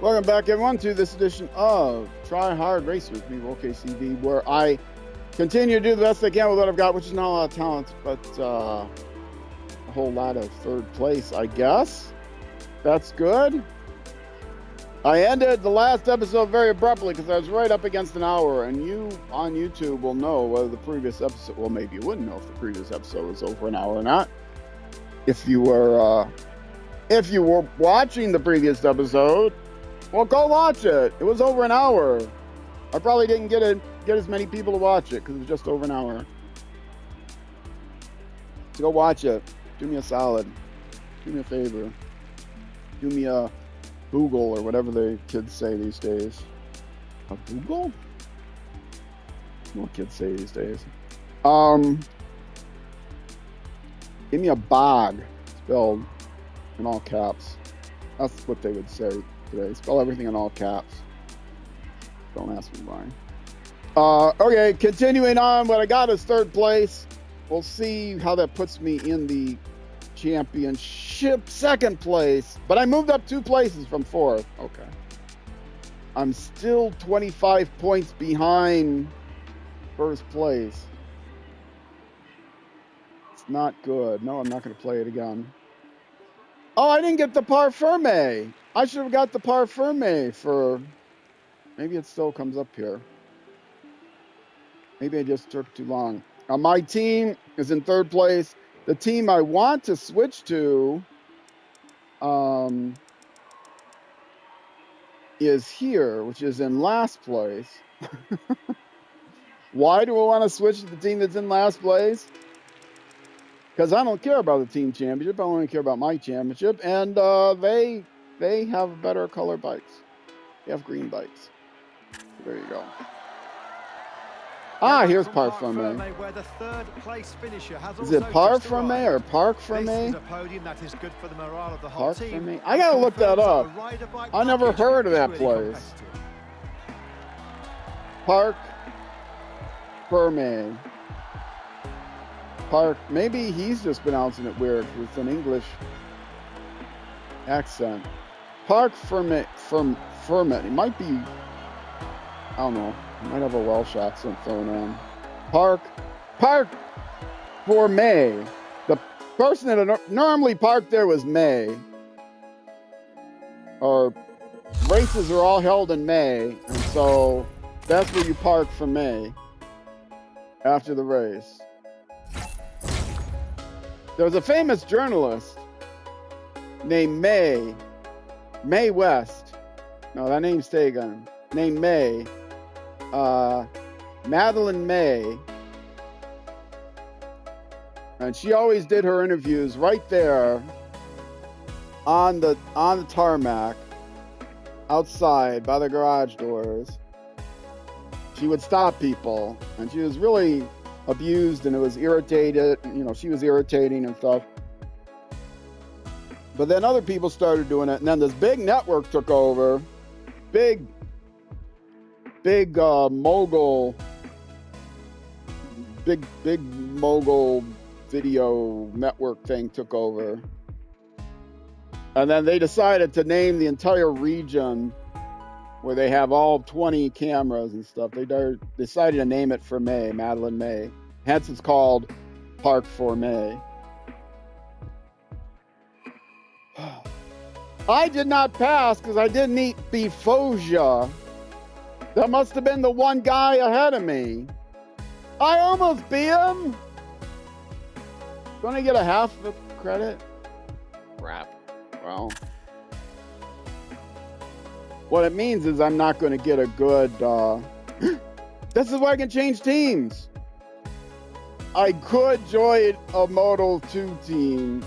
Welcome back, everyone, to this edition of Try Hard Racers, OKCV, where I continue to do the best I can with what I've got, which is not a lot of talent, but a whole lot of third place, I guess. That's good. I ended the last episode very abruptly because I was right up against an hour, and you on YouTube will know whether the previous episode, well, maybe you wouldn't know if the previous episode was over an hour or not. If you were watching the previous episode, well, go watch it. It was over an hour. I probably didn't get as many people to watch it because it was just over an hour. So go watch it. Do me a solid. Do me a favor. Do me a Google or whatever the kids say these days. A Google? What kids say these days? Give me a bog spelled in all caps. That's what they would say today. Spell everything in all caps. Don't ask me why. Okay, continuing on. What I got is third place. We'll see how that puts me in the championship. Second place, but I moved up 2 places from fourth. Okay. I'm still 25 points behind first place. It's not good. No, I'm not going to play it again. Oh, I didn't get the Parfumé. I should have got the Parfumé for... Maybe it still comes up here. Maybe I just took too long. My team is in third place. The team I want to switch to is here, which is in last place. Why do I want to switch to the team that's in last place? Because I don't care about the team championship. I only care about my championship. And they have better color bikes. They have green bikes. So there you go. Ah, here's Parfumé. Is it Parfumé or Parfumé? Parfumé. I gotta look that up. I never heard of that place. Parfumé. Maybe he's just pronouncing it weird with an English accent. Parfumé. It might be, I don't know. It might have a Welsh accent thrown in. Parfumé. The person that normally parked there was May. Or races are all held in May, and so that's where you park for May after the race. There was a famous journalist named May West. No, that name's taken. Named May. Madeline May. And she always did her interviews right there on the tarmac outside by the garage doors. She would stop people, and she was really abused, and it was irritated. You know, she was irritating and stuff. But then other people started doing it, and then this big network took over. Big mogul video network thing took over. And then they decided to name the entire region where they have all 20 cameras and stuff. They decided to name it for May, Madeline May. Hence it's called Park for May. I did not pass because I didn't eat Bifosia. That must have been the one guy ahead of me. I almost beat him. Gonna get a half the credit? Crap. Well, what it means is I'm not going to get a good... This is why I can change teams. I could join a Moto2 team,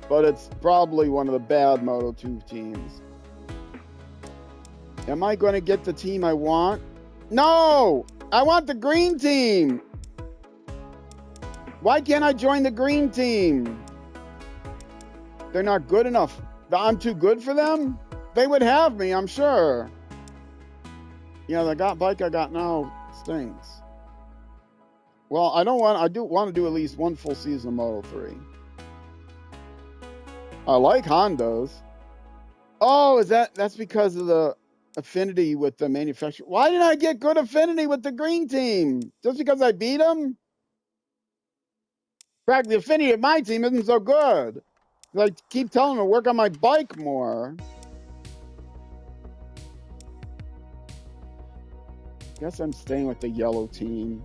but it's probably one of the bad Moto2 teams. Am I going to get the team I want? No! I want the green team! Why can't I join the green team? They're not good enough. I'm too good for them? They would have me, I'm sure. Yeah, the bike I got now stinks. Well, I do want to do at least one full season of Moto3. I like Hondas. Oh, that's because of the affinity with the manufacturer? Why didn't I get good affinity with the green team? Just because I beat them? In fact, the affinity of my team isn't so good. I keep telling them to work on my bike more. Guess I'm staying with the yellow team.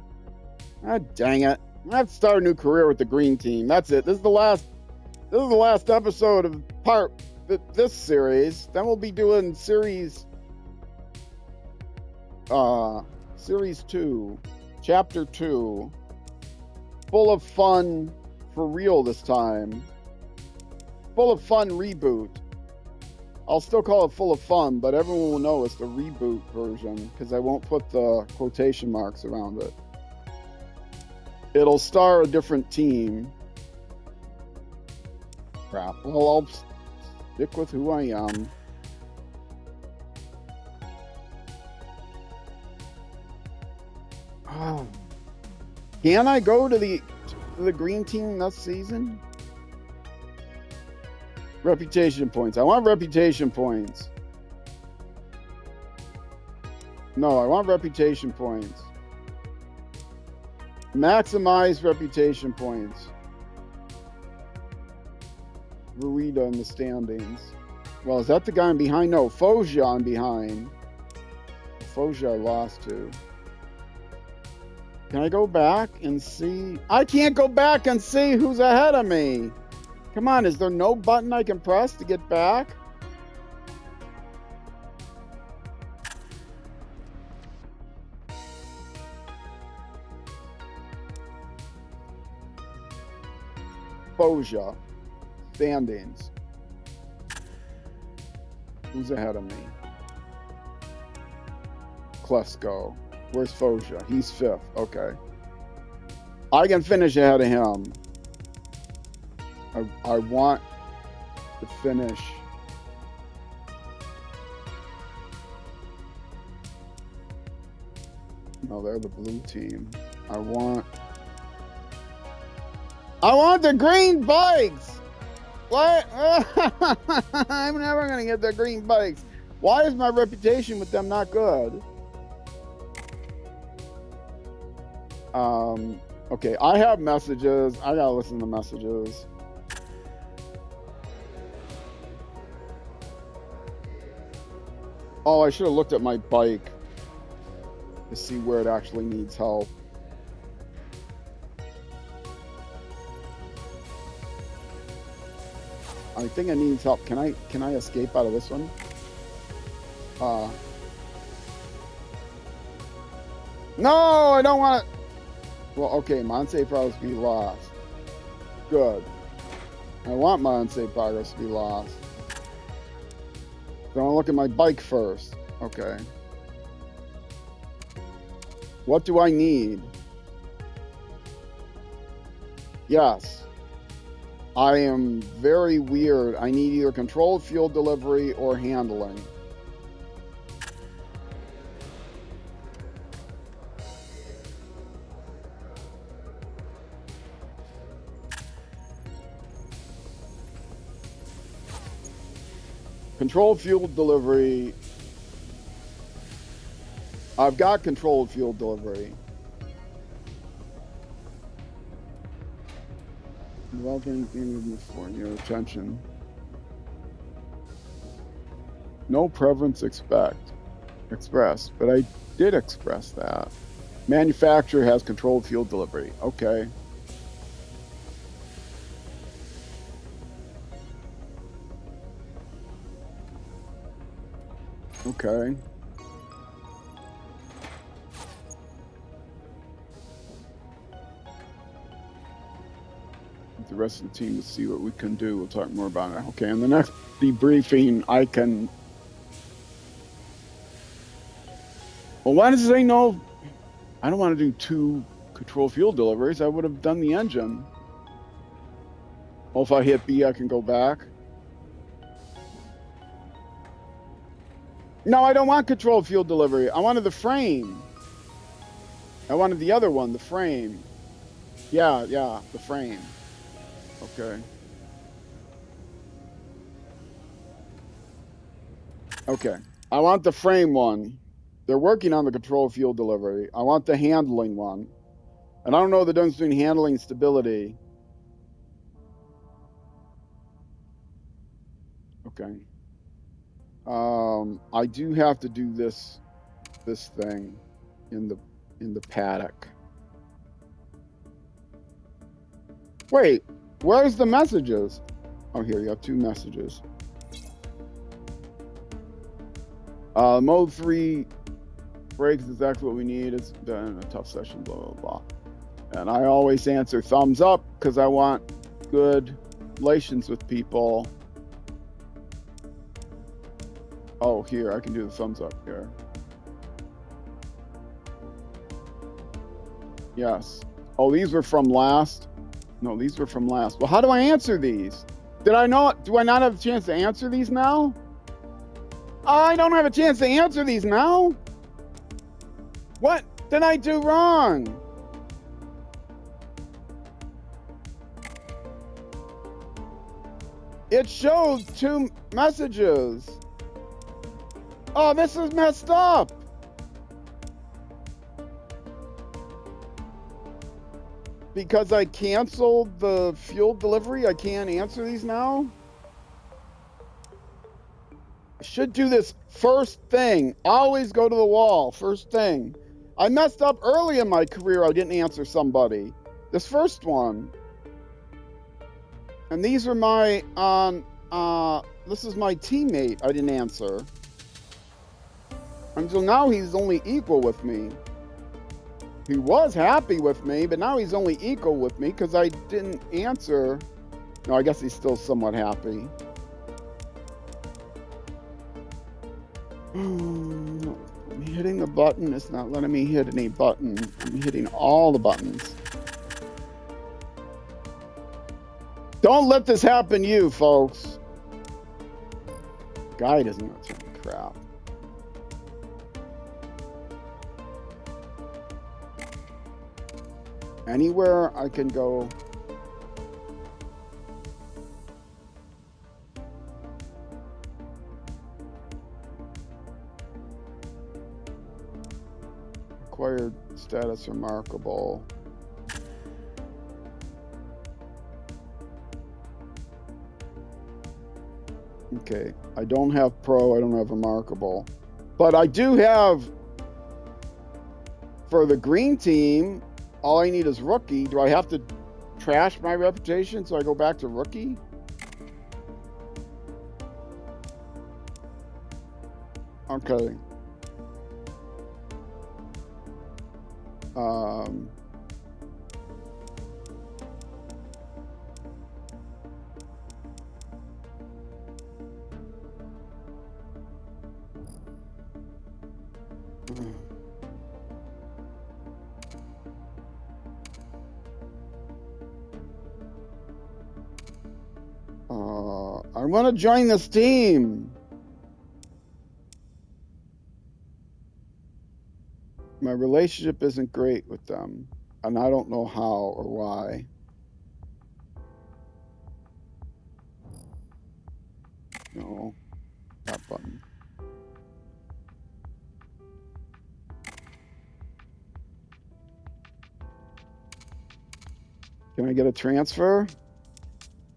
Ah, dang it. I have to start a new career with the green team. That's it. This is the last episode of this series. Then we'll be doing series 2, chapter 2. Full of fun for real this time. Full of fun reboot. I'll still call it full of fun, but everyone will know it's the reboot version because I won't put the quotation marks around it. It'll star a different team. Crap. Well, I'll stick with who I am. Oh. Can I go to the green team this season? Reputation points. I want reputation points. No, I want reputation points. Maximize reputation points. Ruida in the standings. Well, is that the guy I'm behind? No, Foggia I'm behind. Foggia I lost to. Can I go back and see? I can't go back and see who's ahead of me. Come on, is there no button I can press to get back? Foggia. Standings. Who's ahead of me? Klesko. Where's Foggia? He's 5th. Okay. I can finish ahead of him. I want to finish. No, they're the blue team. I want the green bikes! What? I'm never going to get the green bikes. Why is my reputation with them not good? Okay, I have messages. I gotta listen to messages. Oh, I should have looked at my bike to see where it actually needs help. I think it needs help. Can I escape out of this one? No, I don't want to. Well, okay, my unsafe progress to be lost. Good. I want my unsafe progress to be lost. So I want to look at my bike first. Okay. What do I need? Yes. I am very weird. I need either controlled fuel delivery or handling. Controlled fuel delivery. I've got controlled fuel delivery. Developing theme for your attention. No preference expressed, but I did express that. Manufacturer has controlled fuel delivery. Okay. Okay. The rest of the team to see what we can do. We'll talk more about it. Okay, in the next debriefing, I can. Well, why does it say no? I don't want to do 2 control fuel deliveries. I would have done the engine. Well, if I hit B, I can go back. No, I don't want control fuel delivery. I wanted the frame. I wanted the other one, the frame. Yeah, the frame. Okay. Okay. I want the frame one. They're working on the control fuel delivery. I want the handling one. And I don't know the difference between handling and stability. Okay. I do have to do this thing in the paddock. Wait, where's the messages? Oh, here you have 2 messages. Moto3 brakes is exactly what we need. It's been a tough session, blah, blah, blah. And I always answer thumbs up because I want good relations with people. Oh, here, I can do the thumbs up here. Yes. Oh, these were from last. No, these were from last. Well, how do I answer these? Do I not have a chance to answer these now? I don't have a chance to answer these now? What did I do wrong? It shows 2 messages. Oh, this is messed up. Because I canceled the fuel delivery, I can't answer these now? I should do this first thing. Always go to the wall, first thing. I messed up early in my career. I didn't answer somebody. This first one. And these are my, this is my teammate I didn't answer. Until now, he's only equal with me. He was happy with me, but now he's only equal with me because I didn't answer. No, I guess he's still somewhat happy. I'm hitting the button. It's not letting me hit any button. I'm hitting all the buttons. Don't let this happen to you, folks. Guy doesn't know some crap. Anywhere I can go. Acquired status remarkable. Okay, I don't have pro, I don't have remarkable. But I do have, for the green team, all I need is rookie. Do I have to trash my reputation so I go back to rookie? Okay. I want to join this team. My relationship isn't great with them, and I don't know how or why. No, that button. Can I get a transfer?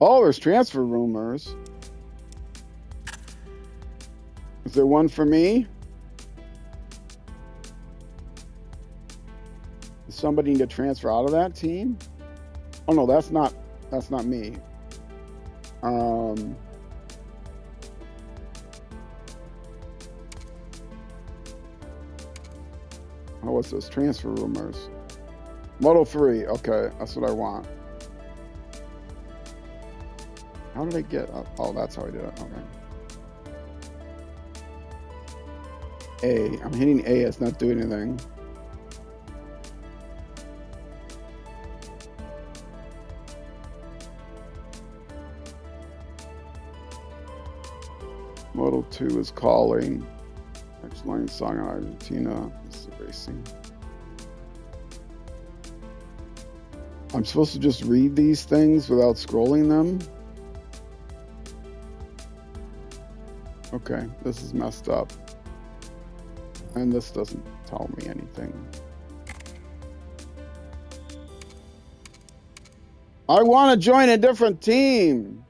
Oh, there's transfer rumors. Is there one for me? Does somebody need to transfer out of that team? Oh no, that's not me. Oh, what's this? Transfer rumors. Moto3. Okay, that's what I want. How did I get up? Oh, that's how I did it. Okay. A. I'm hitting A. It's not doing anything. Moto2 is calling. Next line song on Argentina. This is racing. I'm supposed to just read these things without scrolling them? Okay, this is messed up. And this doesn't tell me anything. I want to join a different team.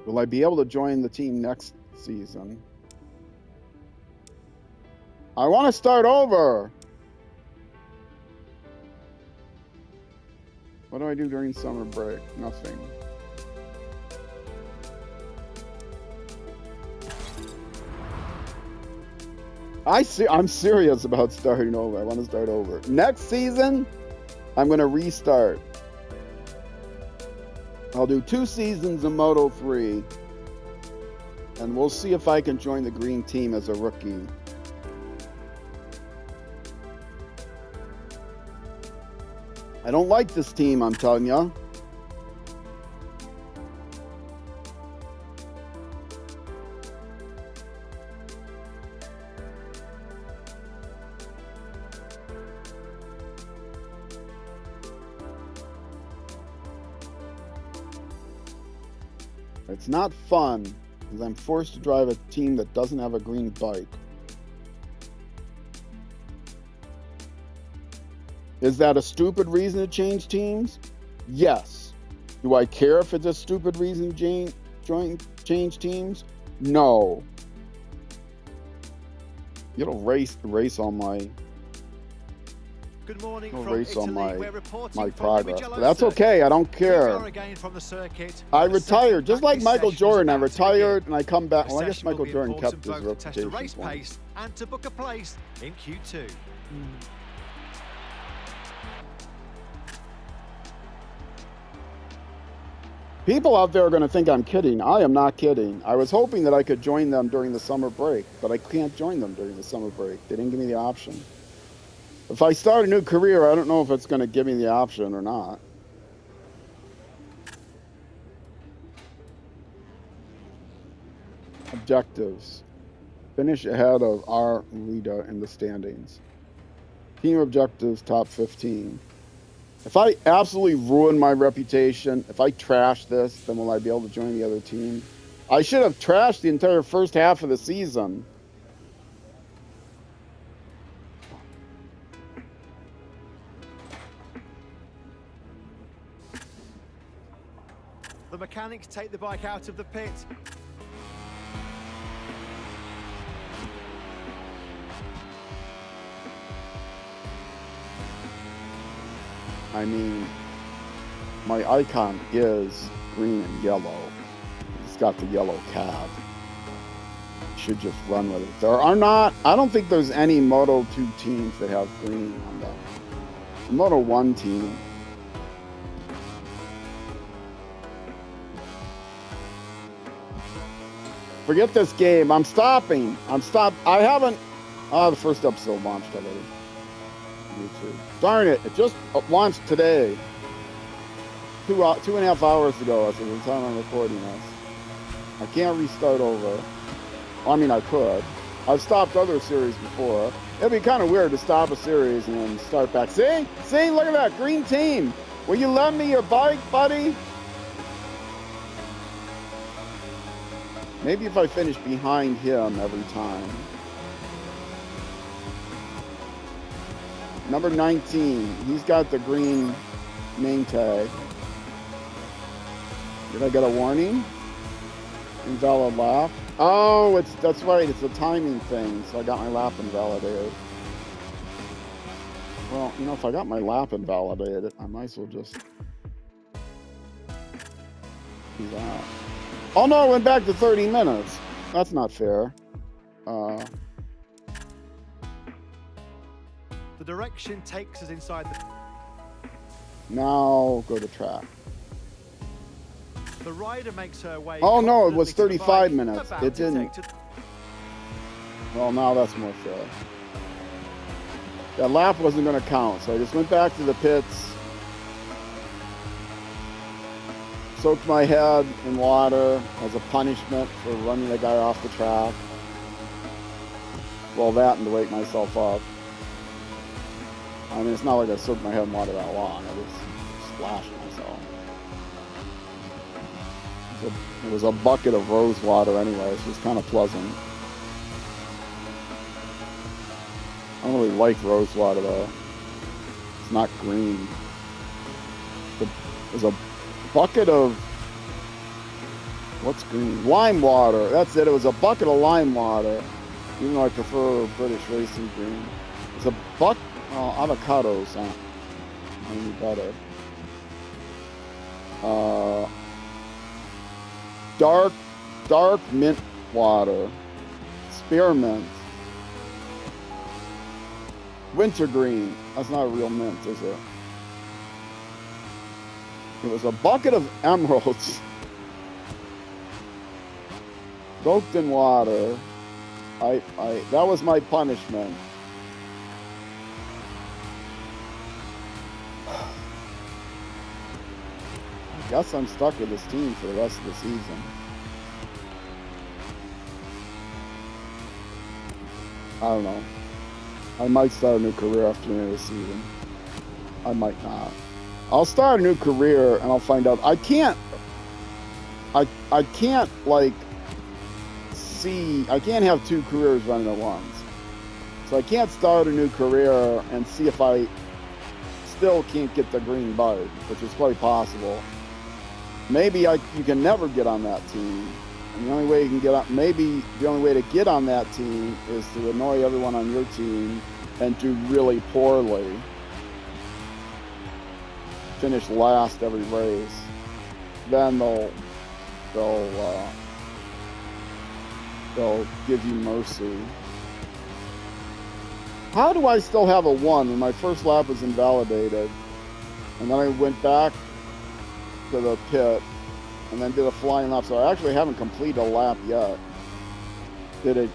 Will I be able to join the team next season? I want to start over. What do I do during summer break? Nothing. I'm serious about starting over. I want to start over. Next season, I'm going to restart. I'll do 2 seasons of Moto3. And we'll see if I can join the green team as a rookie. I don't like this team, I'm telling you. It's not fun because I'm forced to drive a team that doesn't have a green bike. Is that a stupid reason to change teams? Yes. Do I care if it's a stupid reason to change teams? No. It'll race on my Good morning I'll from race Italy. on We're reporting my from progress. Mugello But that's circuit. okay. I don't Here we care. are again from the circuit. I The second retired just like practice Michael session is Jordan. I about to retired begin. and I come back. The Well, I guess session will Michael be Jordan important kept his both to test a reputation race for him. pace and to book a place in Q2. People out there are going to think I'm kidding. I am not kidding. I was hoping that I could join them during the summer break, but I can't join them during the summer break. They didn't give me the option. If I start a new career, I don't know if it's going to give me the option or not. Objectives. Finish ahead of R. Rita in the standings. Team objectives, top 15. If I absolutely ruin my reputation, if I trash this, then will I be able to join the other team? I should have trashed the entire first half of the season. The mechanics take the bike out of the pit. I mean, my icon is green and yellow. It's got the yellow cab. Should just run with it. There are not, I don't think there's any Moto2 teams that have green on them. The Moto1 team. Forget this game. I'm stopping. I haven't. The first episode launched already. YouTube. Darn it! It just launched today. 2.5 hours ago. That's the time I'm recording this. I can't restart over. I mean, I could. I've stopped other series before. It'd be kind of weird to stop a series and then start back. See? Look at that green team. Will you lend me your bike, buddy? Maybe if I finish behind him every time. Number 19, he's got the green name tag. Did I get a warning? Invalid lap. Oh, that's right, it's a timing thing, so I got my lap invalidated. Well, you know, if I got my lap invalidated, I might as well just do that. Oh no, it went back to 30 minutes. That's not fair. The direction takes us inside the... Now go to track. The rider makes her way... Oh no, it was confidently to the 35 bike, minutes. about It to didn't. take to- Well, now that's more fair. That lap wasn't going to count, so I just went back to the pits, soaked my head in water as a punishment for running the guy off the track. Well, that and to wake myself up. I mean, it's not like I soaked my head in water that long. I just It was a bucket of rose water anyway, so it's kind of pleasant. I don't really like rose water though. It's not green. There's a bucket of, what's green? Lime water. That's it. It was a bucket of lime water. Even though I prefer British racing green. It's a bucket. Oh, avocados aren't any better. Dark mint water. Spearmint. Wintergreen. That's not a real mint, is it? It was a bucket of emeralds. Soaked in water. That was my punishment. I guess I'm stuck with this team for the rest of the season. I don't know. I might start a new career after the end of the season. I might not. I'll start a new career and I'll find out. I can't like I can't have two careers running at once. So I can't start a new career and see if I still can't get the green bug, which is quite possible. Maybe you can never get on that team. And the only way you can get on, maybe the only way to get on that team is to annoy everyone on your team and do really poorly. Finish last every race. Then they'll give you mercy. How do I still have a 1 when my first lap was invalidated? And then I went back to the pit and then did a flying lap. So I actually haven't completed a lap yet. The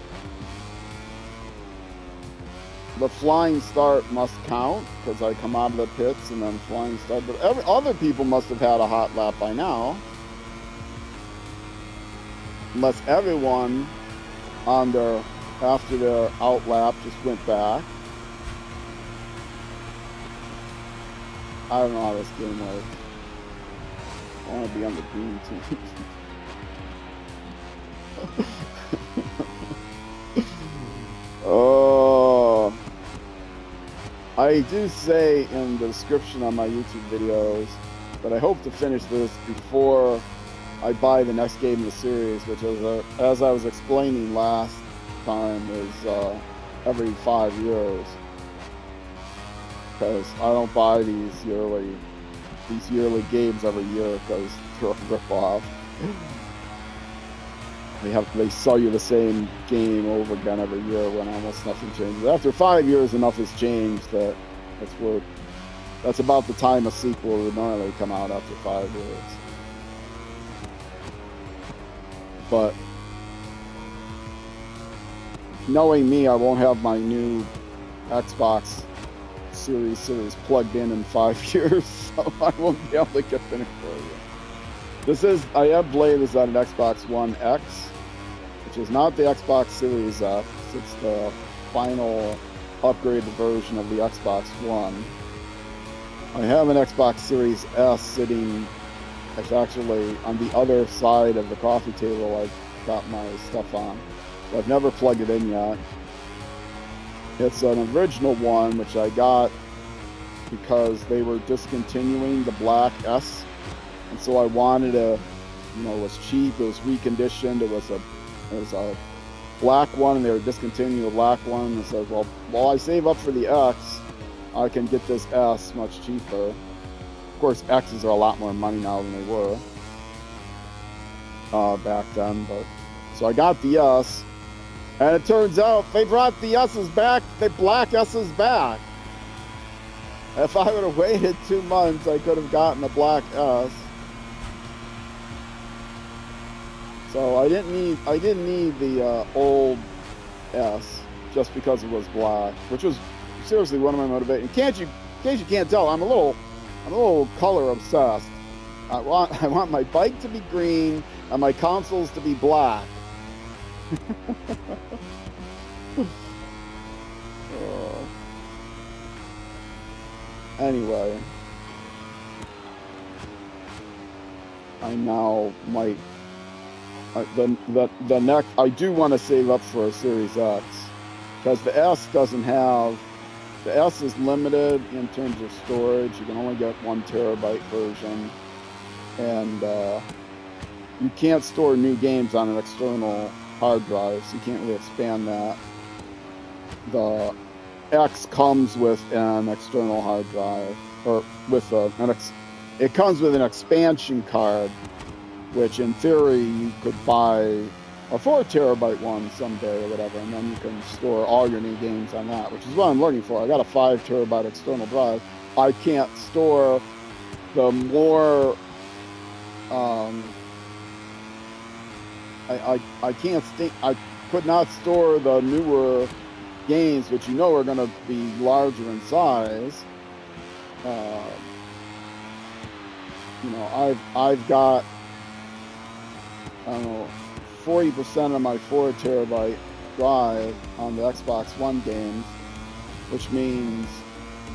flying start must count because I come out of the pits and then flying start. But other people must have had a hot lap by now. Unless everyone after their out lap just went back. I don't know how this game works. I want to be on the green team. Oh, I do say in the description on my YouTube videos that I hope to finish this before I buy the next game in the series, which is, as I was explaining last time, is every 5 years. Because I don't buy these yearly games every year because they're a rip-off. They sell you the same game over again every year when almost nothing changes. After 5 years, enough has changed that's about the time a sequel would normally come out after 5 years. But knowing me, I won't have my new Xbox series plugged in 5 years, so I won't be able to get finished for you. I have played this on an Xbox One X, which is not the Xbox Series X. It's the final upgraded version of the Xbox One. I have an Xbox Series S sitting. It's actually on the other side of the coffee table I got my stuff on. But I've never plugged it in yet. It's an original one, which I got because they were discontinuing the black S. And so I wanted it was cheap, it was reconditioned, it was a black one, and they were discontinuing the black one. And so, well, while I save up for the X, I can get this S much cheaper. Of course, X's are a lot more money now than they were back then. But so I got the S, and it turns out they brought the S's back, the black S's back. If I would have waited 2 months, I could have gotten a black S. So I didn't need the old S just because it was black, which was seriously one of my motivations. In case you can't tell, I'm a little color obsessed. I want my bike to be green and my consoles to be black. Anyway, I now might the next, I do want to save up for a Series X, because the S doesn't have, the S is limited in terms of storage. You can only get 1 terabyte version, and you can't store new games on an external hard drive, so you can't really expand that. The X comes with an external hard drive, or with it comes with an expansion card, which in theory you could buy a 4 terabyte one someday or whatever, and then you can store all your new games on that, which is what I'm looking for. I got a 5 terabyte external drive. I can't store the more I can't I could not store the newer games, which you know are going to be larger in size. You know, I've got, I don't know, 40% of my 4 terabyte drive on the Xbox One games, which means,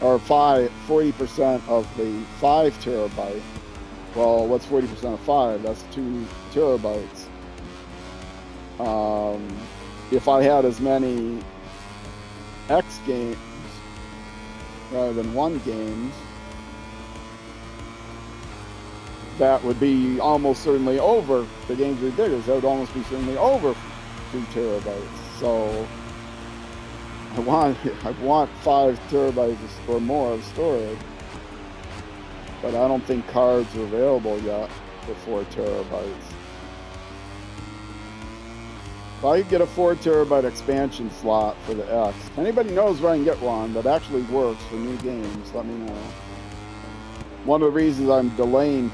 or 40% of the 5 terabyte. Well, what's 40% of 5? That's 2 terabytes. If I had as many X games rather than 1 games, that would be almost certainly over. The games would be bigger, so that would almost be certainly over 2 terabytes. So I want 5 terabytes or more of storage, but I don't think cards are available yet for 4 terabytes. If I could get a 4 terabyte expansion slot for the X, if anybody knows where I can get one that actually works for new games, let me know. One of the reasons I'm delaying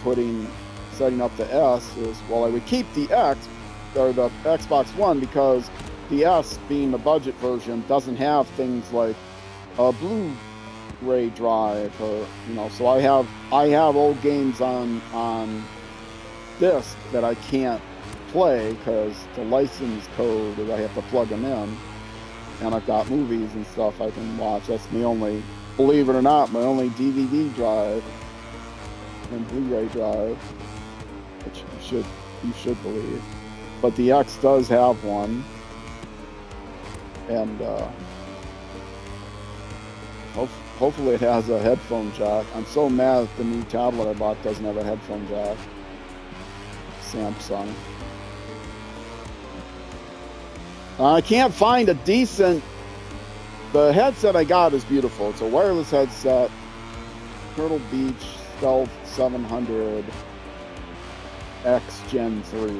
setting up the S is, well, I would keep the X, or the Xbox One, because the S, being the budget version, doesn't have things like a Blu-ray drive, or, you know, so I have old games on disc that I can't play because the license code, I have to plug them in, and I've got movies and stuff I can watch. That's my only, believe it or not, my only DVD drive and Blu-ray drive, which you should believe. But the X does have one, and hopefully it has a headphone jack. I'm so mad that the new tablet I bought doesn't have a headphone jack. Samsung. I can't find a decent, the headset I got is beautiful. It's a wireless headset, Turtle Beach Stealth 700 X Gen 3.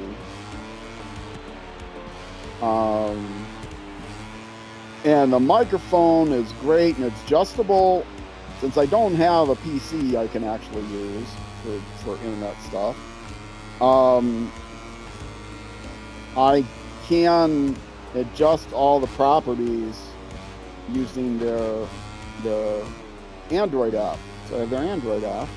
And the microphone is great and it's adjustable. Since I don't have a PC I can actually use for internet stuff, I can adjust all the properties using the Android app. So I have their Android app,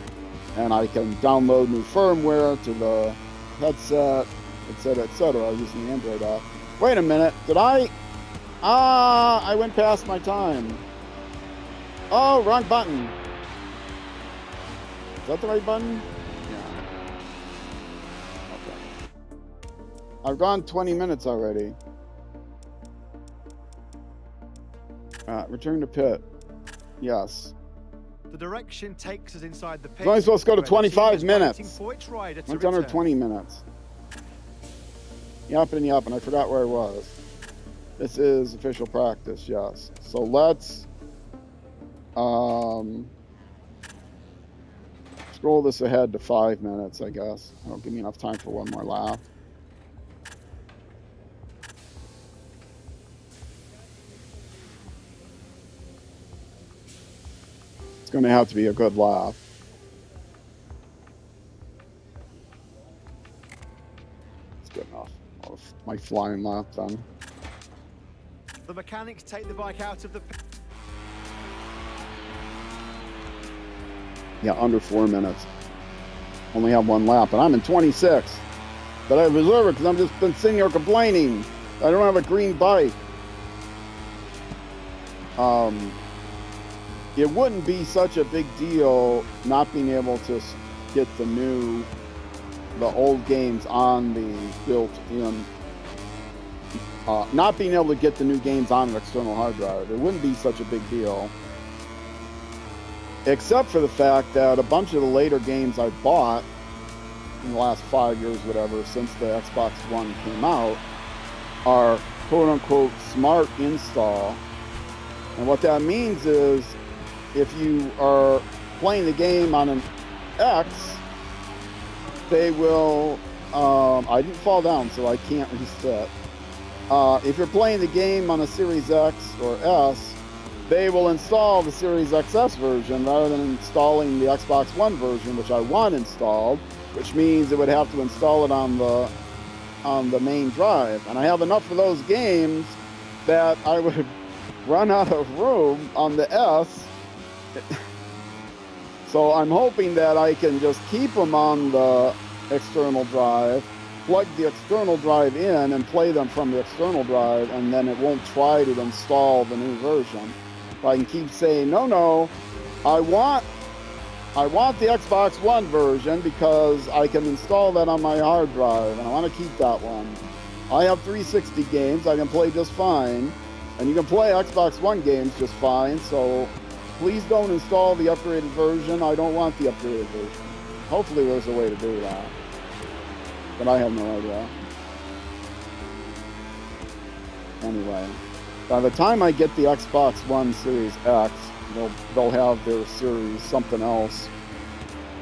and I can download new firmware to the headset, etc., using the Android app. Wait a minute, did I went past my time. Oh, wrong button. Is that the right button? Yeah. Okay. I've gone 20 minutes already. Return to pit. Yes. The direction takes us inside the pit. It's only supposed to go to 25 minutes. Went under 20 minutes. Yep, and I forgot where I was. This is official practice, yes. So let's scroll this ahead to 5 minutes, I guess. That'll give me enough time for one more lap. It's going to have to be a good lap. It's good enough. My flying lap then. The mechanics take the bike out of the pit. Yeah, under 4 minutes. Only have one lap, and I'm in 26. But I reserve it because I'm just been sitting here complaining. I don't have a green bike. It wouldn't be such a big deal not being able to get the new the old games on the built-in, not being able to get the new games on an external hard drive. It wouldn't be such a big deal, except for the fact that a bunch of the later games I bought in the last 5 years, whatever, since the Xbox One came out, are quote-unquote smart install. And what that means is if you are playing the game on an X, they will, I didn't fall down, so I can't reset. If you're playing the game on a Series X or S, they will install the Series XS version rather than installing the Xbox One version, which I want installed, which means it would have to install it on the main drive. And I have enough of those games that I would run out of room on the S. So I'm hoping that I can just keep them on the external drive, plug the external drive in and play them from the external drive, and then it won't try to install the new version. I can keep saying, no, I want the Xbox One version because I can install that on my hard drive, and I want to keep that one. I have 360 games I can play just fine, and you can play Xbox One games just fine, so please don't install the upgraded version. I don't want the upgraded version. Hopefully there's a way to do that, but I have no idea. Anyway, by the time I get the Xbox One Series X, they'll have their series something else,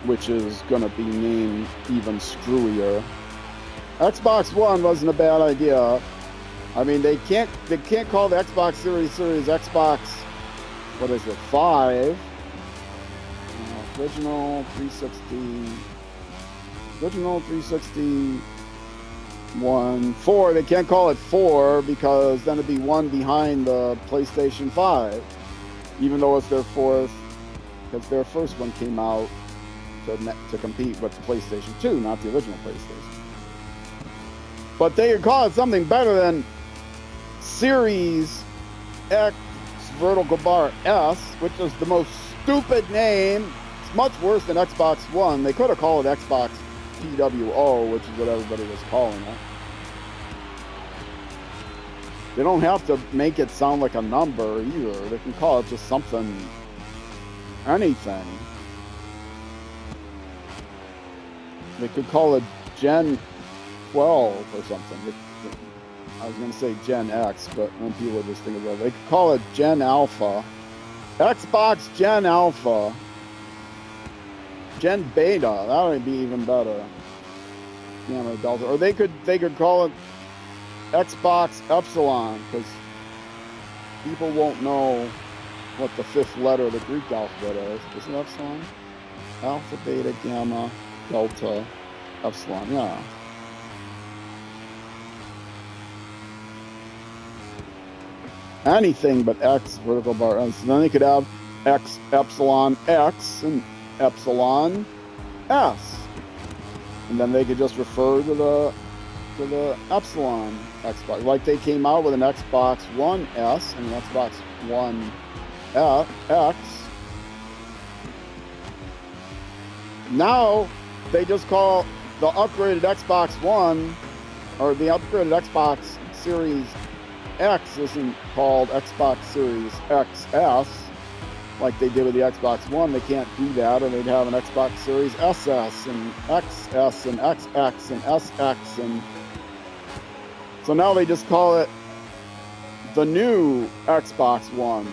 which is going to be named even screwier. Xbox One wasn't a bad idea. I mean, they can't call the Xbox Series Xbox, what is it, 5? Original 360, 1, 4. They can't call it 4 because then it'd be one behind the PlayStation 5, even though it's their fourth, because their first one came out to compete with the PlayStation 2, not the original PlayStation. But they could call it something better than Series X vertical bar S, which is the most stupid name. It's much worse than Xbox One. They could have called it Xbox TWO, which is what everybody was calling it. They don't have to make it sound like a number either. They can call it just something, anything. They could call it Gen 12 or something. I was going to say Gen X, but then people just think about it. They could call it Gen Alpha. Xbox Gen Alpha. Gen Beta. That would be even better. Gamma Delta. Or they could call it Xbox Epsilon, because people won't know what the fifth letter of the Greek alphabet is. Isn't it Epsilon? Alpha, Beta, Gamma, Delta, Epsilon. Yeah. Anything but X vertical bar S. And then they could have X Epsilon X and Epsilon S. And then they could just refer to the Epsilon Xbox. Like they came out with an Xbox One S and an Xbox One X. Now they just call the upgraded Xbox One, or the upgraded Xbox Series X isn't called Xbox Series XS like they did with the Xbox One. They can't do that, or they'd have an Xbox Series SS and XS and XX and SX, and so now they just call it the new Xbox One.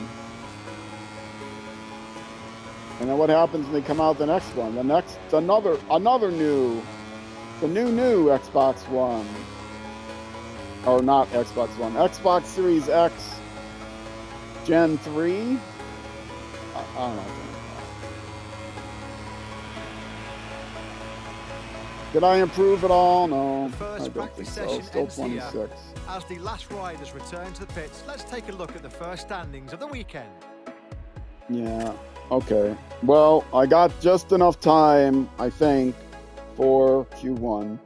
And then what happens when they come out the next one? Another new Xbox One. Or not Xbox One. Xbox Series X Gen 3? I don't know. Did I improve at all? No. The first practice session Still 26. Here. As the last riders return to the pits, let's take a look at the first standings of the weekend. Yeah, okay. Well, I got just enough time, I think, for Q1.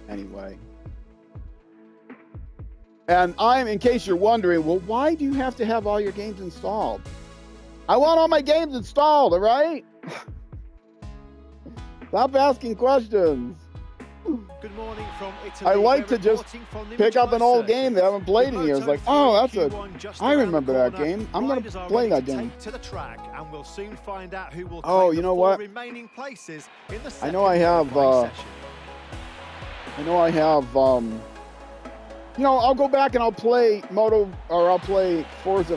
Anyway. And in case you're wondering, well, why do you have to have all your games installed? I want all my games installed, all right? Stop asking questions. Good morning from Italy. I like to just pick up an old game that I haven't played in years. Like, oh, I remember that game. I'm going to play that game. To the track, and we'll soon find out who will oh, you know what? Remaining places in the I know I have, you know, I'll go back and I'll play I'll play Forza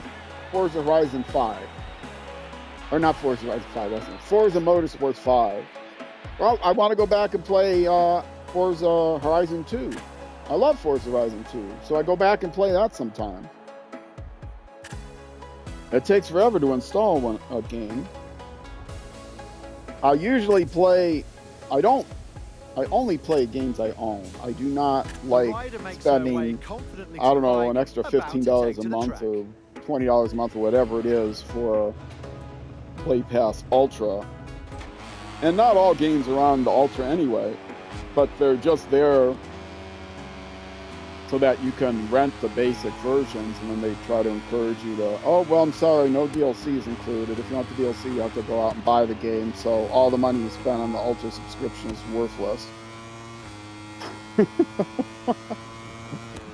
Horizon 5. Or not Forza Horizon 5, that's not. Forza Motorsports 5. Well, I want to go back and play Forza Horizon 2. I love Forza Horizon 2, so I go back and play that sometime. It takes forever to install a game. I usually play, I only play games I own. I do not like spending, I don't know, an extra $15 a month or $20 a month or whatever it is for Play Pass Ultra. And not all games are on the Ultra anyway, but they're just there so that you can rent the basic versions, and then they try to encourage you to, oh, well, I'm sorry, no DLC is included. If you want the DLC, you have to go out and buy the game, so all the money you spend on the Ultra subscription is worthless.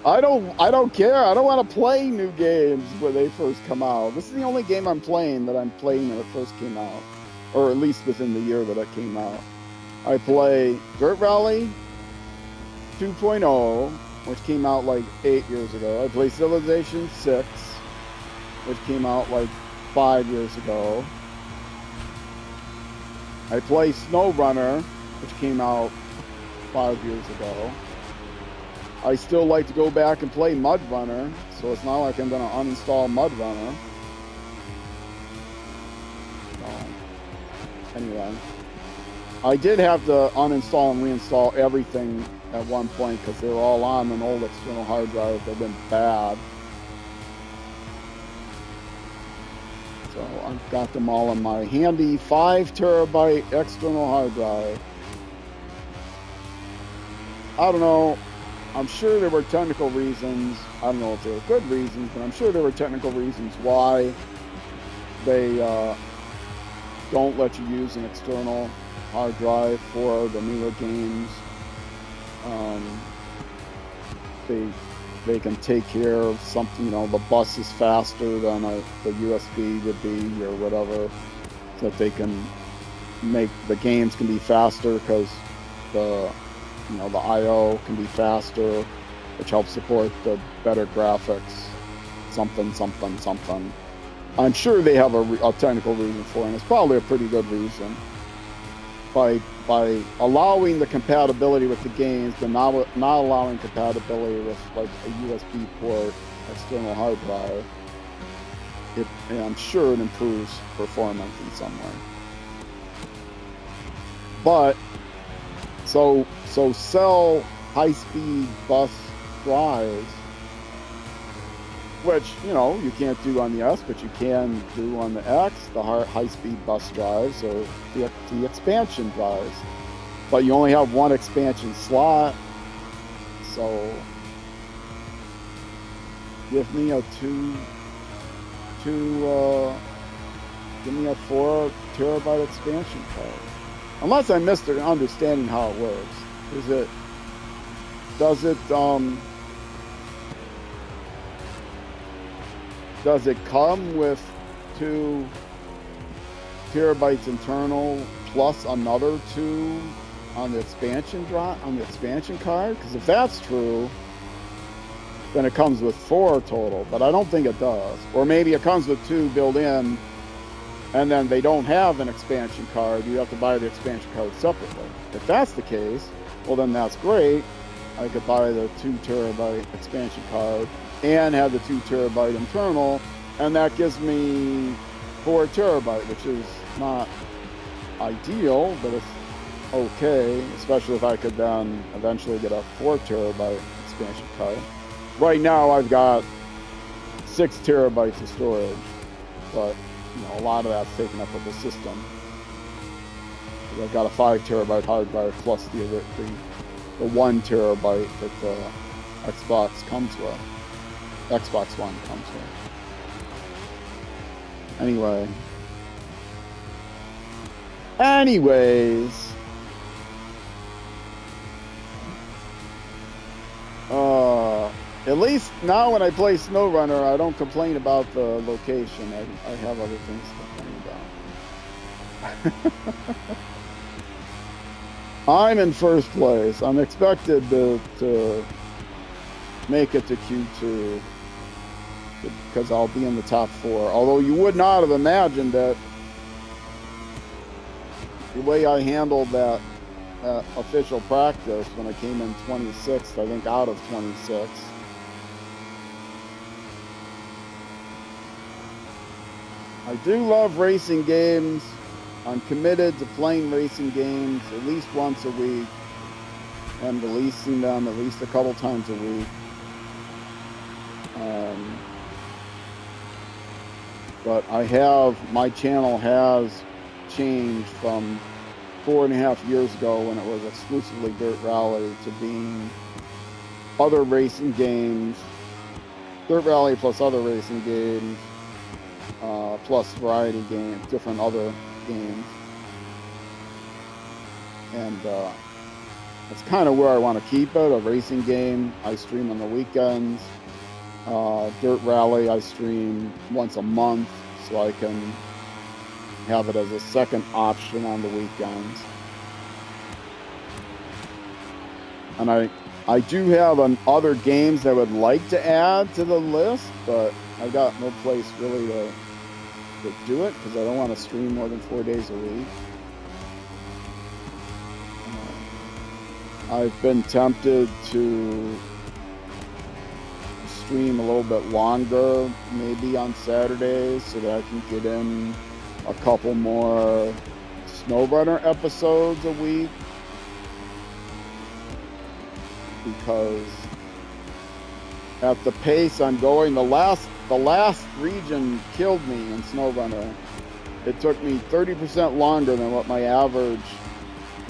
I don't care. I don't want to play new games when they first come out. This is the only game I'm playing that I'm playing when it first came out, or at least within the year that it came out. I play Dirt Rally 2.0, which came out like 8 years ago. I play Civilization 6, which came out like 5 years ago. I play SnowRunner, which came out 5 years ago. I still like to go back and play Mud Runner, so it's not like I'm going to uninstall Mud Runner. Anyway, I did have to uninstall and reinstall everything at one point because they were all on an old external hard drive. They've been bad. So I've got them all on my handy 5 terabyte external hard drive. I don't know. I'm sure there were technical reasons. I don't know if they were good reasons, but I'm sure there were technical reasons why they don't let you use an external hard drive for the newer games. They can take care of something, you know, the bus is faster than the USB would be or whatever, so that they can make the games can be faster because the I/O can be faster, which helps support the better graphics, something. I'm sure they have a technical reason for it, and it's probably a pretty good reason. By allowing the compatibility with the games, but not allowing compatibility with like a USB port external hard drive, I'm sure it improves performance in some way. But so sell high-speed bus drives, which, you know, you can't do on the S, but you can do on the X, the high-speed bus drives or the expansion drives. But you only have one expansion slot, so give me a give me a 4 terabyte expansion card. Unless I missed understanding how it works. Does it come with 2 terabytes internal plus another 2 on the expansion card? Because if that's true, then it comes with 4 total, but I don't think it does. Or maybe it comes with 2 built in, and then they don't have an expansion card. You have to buy the expansion card separately. If that's the case, well, then that's great. I could buy the 2 terabyte expansion card and have the 2 terabyte internal, and that gives me 4 terabyte, which is not ideal, but it's okay, especially if I could then eventually get a 4 terabyte expansion card. Right now I've got 6 terabytes of storage, but you know, a lot of that's taken up with the system. I've got a 5 terabyte hard drive plus the 1 terabyte that the Xbox One comes with. Anyway, Anyways, at least now when I play SnowRunner, I don't complain about the location. I have other things to complain about. I'm in first place. I'm expected to make it to Q2 because I'll be in the top 4. Although you would not have imagined that the way I handled that official practice when I came in 26th, I think out of 26. I do love racing games. I'm committed to playing racing games at least once a week and releasing them at least a couple times a week. But my channel has changed from 4.5 years ago when it was exclusively Dirt Rally to being other racing games, Dirt Rally plus other racing games, plus variety games, different other games. And that's kind of where I want to keep it, a racing game. I stream on the weekends. Dirt Rally I stream once a month so I can have it as a second option on the weekends. And I do have other games that I would like to add to the list, but I've got no place really to do it because I don't want to stream more than 4 days a week. I've been tempted to stream a little bit longer, maybe on Saturdays, so that I can get in a couple more SnowRunner episodes a week, because at the pace I'm going, the last region killed me in SnowRunner. It took me 30% longer than what my average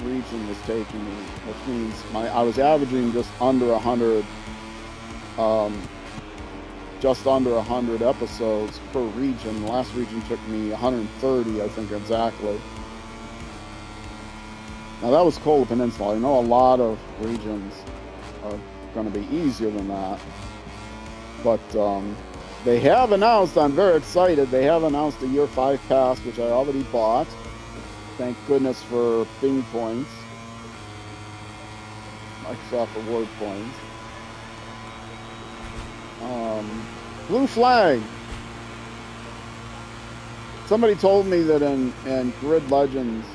region was taking me, which means I was averaging just under 100 episodes per region. The last region took me 130, I think, exactly. Now that was Kola Peninsula. I know a lot of regions are going to be easier than that, but they have announced, I'm very excited, they have announced a year 5 pass, which I already bought. Thank goodness for Bing points, Microsoft Reward points. Blue flag. Somebody told me that in Grid Legends,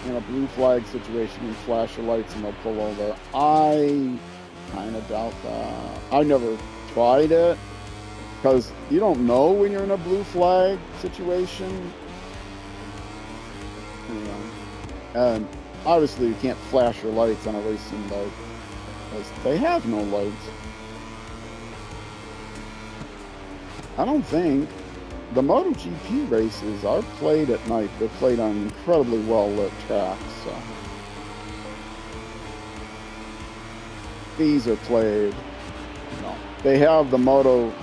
in a blue flag situation, you flash your lights and they'll pull over. I kind of doubt that. I never tried it because you don't know when you're in a blue flag situation. Anyway, and obviously you can't flash your lights on a racing boat because they have no lights. I don't think the MotoGP races are played at night. They're played on incredibly well-lit tracks, so these are played, you know, they have the Moto3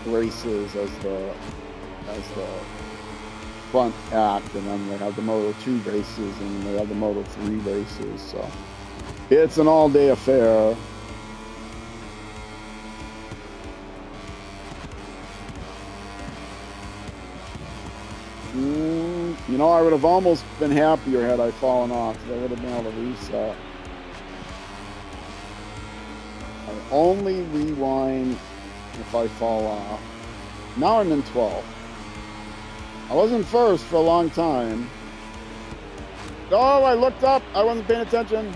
races as the front act, and then they have the Moto2 races, and they have the Moto3 races, so it's an all-day affair. You know, I would have almost been happier had I fallen off, because I would have been able to reset. I only rewind if I fall off. Now I'm in 12th. I was in first for a long time. Oh, I looked up. I wasn't paying attention.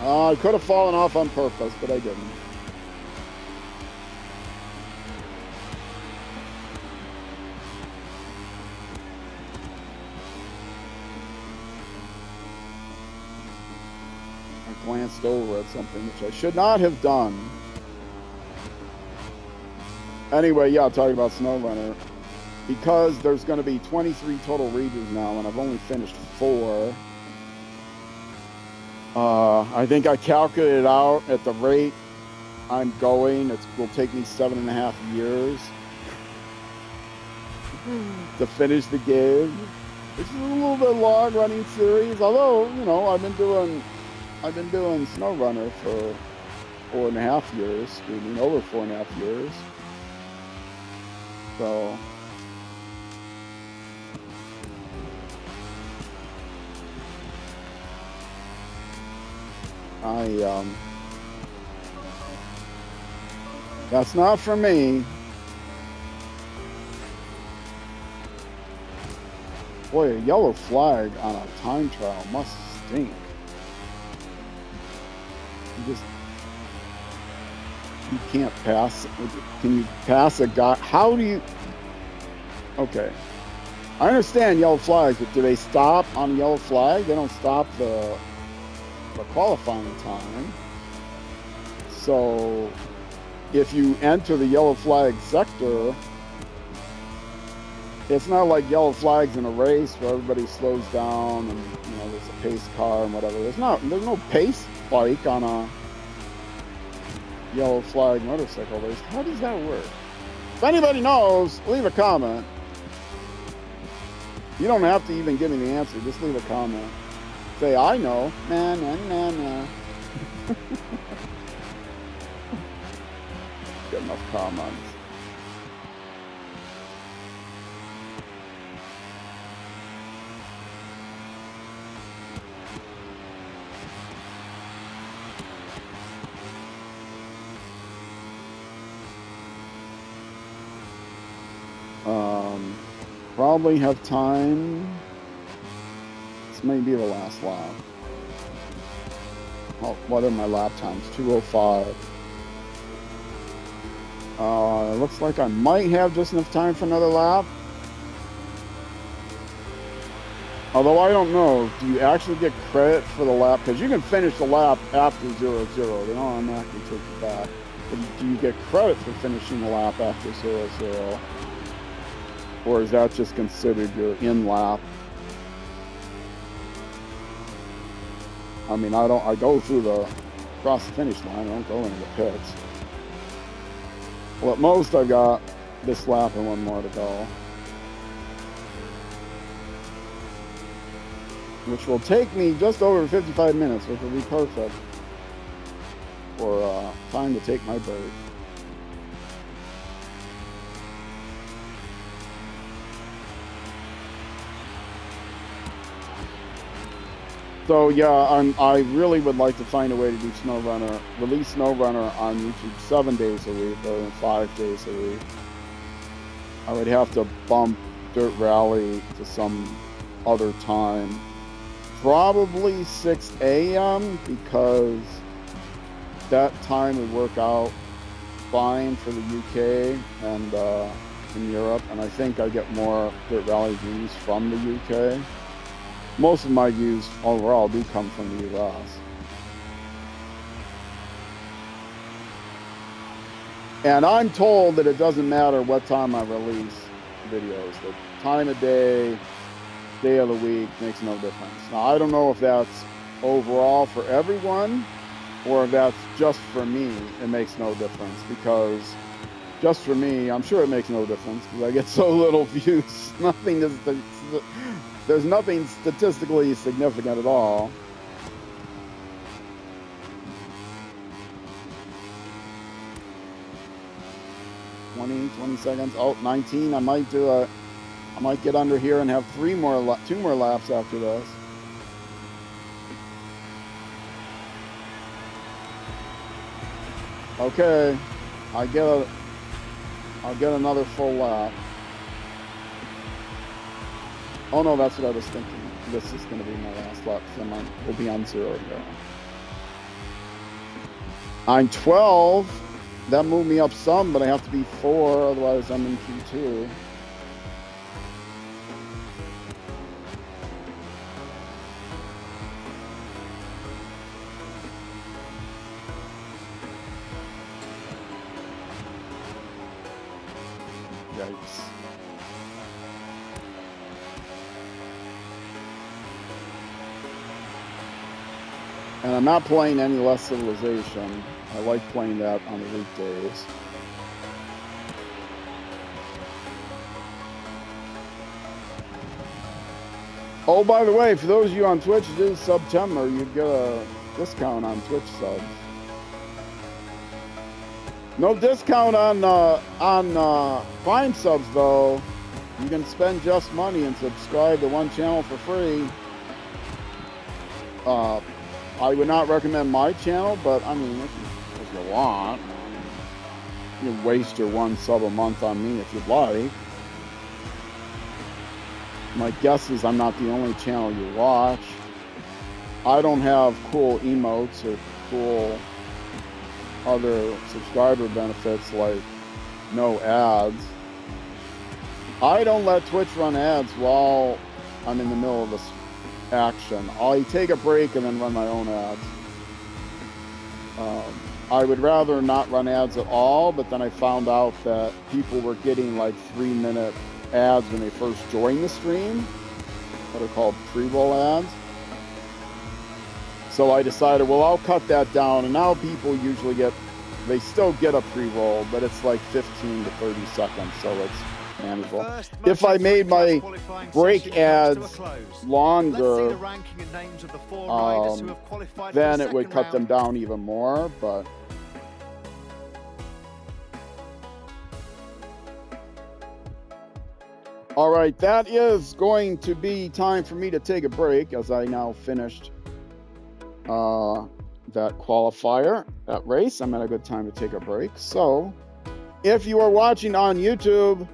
I could have fallen off on purpose, but I didn't. Glanced over at something which I should not have done. Anyway, yeah, talking about SnowRunner, because there's going to be 23 total regions now, and I've only finished 4. I think I calculated out at the rate I'm going, it will take me 7.5 years. to finish the game. This is a little bit long running series, although, you know, I've been doing SnowRunner for 4.5 years, streaming over 4.5 years. So that's not for me. Boy, a yellow flag on a time trial must stink. You can't pass. Can you pass a guy? How do you? Okay, I understand yellow flags, but do they stop on a yellow flag? They don't stop the qualifying time. So if you enter the yellow flag sector, it's not like yellow flags in a race where everybody slows down and, you know, there's a pace car and whatever. There's no pace spike on a yellow flag motorcycle race. How does that work? If anybody knows, leave a comment. You don't have to even give me the answer. Just leave a comment. Say, I know. Nah. Get enough comments. Probably have time. This may be the last lap. Oh, what are my lap times? 2:05. Looks like I might have just enough time for another lap. Although I don't know, do you actually get credit for the lap? Because you can finish the lap after 0-0. They don't automatically take you back. But do you get credit for finishing the lap after 0-0? Or is that just considered your in lap? I mean, I go through across the finish line. I don't go into the pits. Well, at most I've got this lap and one more to go, which will take me just over 55 minutes, which will be perfect for time to take my break. So yeah, I really would like to find a way to do SnowRunner, release SnowRunner on YouTube 7 days a week rather than 5 days a week. I would have to bump Dirt Rally to some other time, probably 6 a.m. because that time would work out fine for the UK and in Europe, and I think I get more Dirt Rally views from the UK. Most of my views overall do come from the US. And I'm told that it doesn't matter what time I release videos. The time of day, day of the week makes no difference. Now, I don't know if that's overall for everyone or if that's just for me, it makes no difference. Because just for me, I'm sure it makes no difference because I get so little views. There's nothing statistically significant at all. $20 seconds. Oh, 19. I might get under here and have 2 more laps after this. Okay, I'll get another full lap. Oh no, that's what I was thinking. This is going to be my last lap. We'll be on 0 here. I'm 12. That moved me up some, but I have to be 4, otherwise I'm in Q2. Yikes. And I'm not playing any less Civilization. I like playing that on the weekdays. Oh, by the way, for those of you on Twitch, it is September. You get a discount on Twitch subs. No discount on Prime subs, though. You can spend just money and subscribe to one channel for free. I would not recommend my channel, but I mean, if you want, you can waste your one sub a month on me if you'd like. My guess is I'm not the only channel you watch. I don't have cool emotes or cool other subscriber benefits like no ads. I don't let Twitch run ads while I'm in the middle of this action. I take a break and then run my own ads. I would rather not run ads at all, but then I found out that people were getting like 3-minute ads when they first join the stream, what are called pre-roll ads. So I decided, well, I'll cut that down, and now people usually they still get a pre-roll, but it's like 15 to 30 seconds, so it's manageable. If I made my break ads longer, then it would cut them down even more, but all right, that is going to be time for me to take a break as I now finished that qualifier, that race. I'm at a good time to take a break. So if you are watching on YouTube,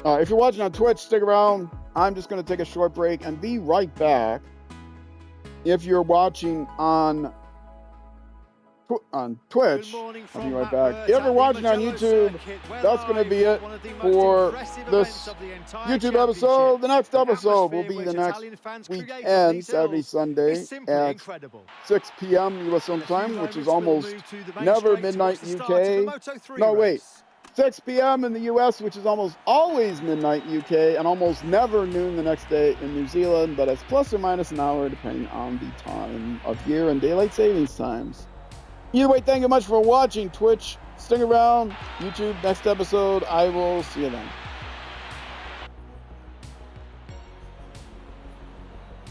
if you're watching on Twitch, stick around. I'm just going to take a short break and be right back. If you're watching on Twitch, I'll be right back. If you're watching on YouTube, that's going to be it for this YouTube episode. The next episode will be the next weekend, Saturday, Sunday at 6 p.m. U.S. time, which is almost never midnight UK. No, wait. 6 p.m. in the U.S., which is almost always midnight UK, and almost never noon the next day in New Zealand, but it's plus or minus an hour depending on the time of year and daylight savings times. Either way, thank you much for watching Twitch. Stick around. YouTube, next episode. I will see you then.